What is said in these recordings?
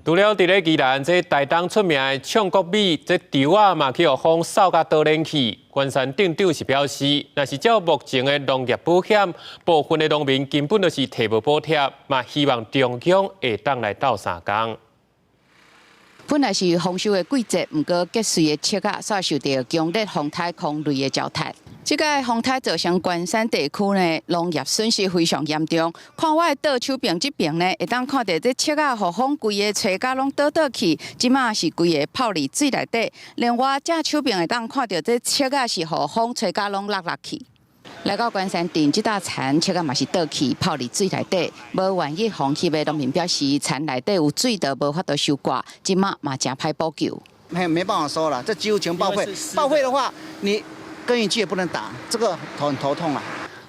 除了伫咧宜兰这台东出名的唱国米，这稻啊嘛去互风扫甲倒冷去。关山镇长是表示，若是照目前的农业保险，部分的农民根本就是摕无补贴，嘛希望中央会当来斗相共。本来是丰收的季节，不过结穗的切啊，煞受到强烈风台空雷的糟蹋。这个风台造成关山地区呢，农业损失非常严重。看我的倒手边这边呢，会当看到这切啊，互风规个吹甲拢倒去，即马是规个泡伫水内底。另外，这手边会当看到这切啊是互风吹甲拢落去。来到关山镇，这大田切啊嘛是倒去泡伫水内底，无愿意放弃的农民表示，田内底有水都无法度收割，即马嘛真歹补救。没办法收了，这几乎全报废。报废的话，你耕耘机也不能打，这个很头痛啊。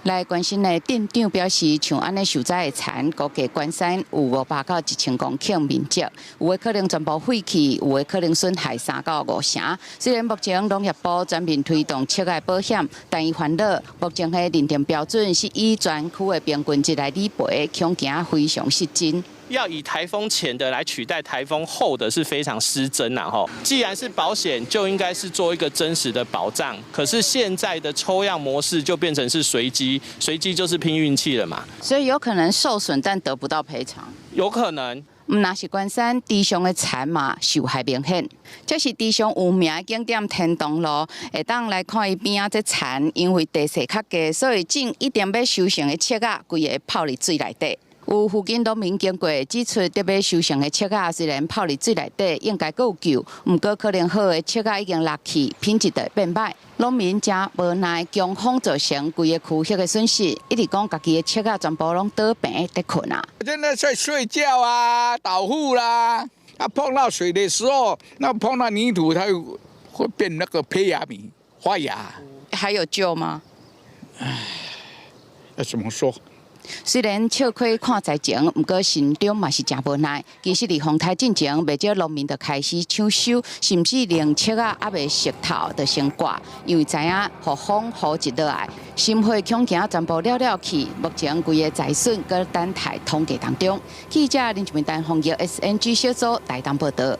来关心的镇长表示，像安尼受灾的田，估计关山有500到1000公顷面积，有的可能全部废弃，有的可能损害3到5成。虽然目前农业部全面推动切的保险，但伊烦恼目前的认定标准是以全区的平均值来理赔，恐惊非常失真。要以台风前的来取代台风后的是非常失真啊！哈，既然是保险，就应该是做一个真实的保障。可是现在的抽样模式就变成是随机，随机就是拼运气了嘛。所以有可能受损，但得不到赔偿。有可能。那是关山地上的田嘛，受害明显。这是地上有名的景点天堂路，会当来看伊边仔这田，因为地势较低，所以种一点要收成的切啊，规个泡伫水内底。有附近农民经过指出，特别收成的切啊，虽然泡伫水内底，应该够救，毋过可能好的切啊已经落去，品质就变歹。农民真无奈，强风造成规个区域的损失，一直讲家己的切啊全部拢倒平在困啊。真的在睡觉啊，倒户啦，碰到水的时候，那碰到泥土，它会变那个胚芽米发芽。还有救吗？唉，要怎么说？虽然笑亏看在前，不过心中嘛是真无奈。其实，伫风台进前，不少农民就开始抢收，甚至连切啊还未熟透就先挂，因为知影雨风雨一落来，心灰恐惊全部了去。目前规个财损搁等待统计当中。记者林志明、陈宏耀 SNG 小组台东报道。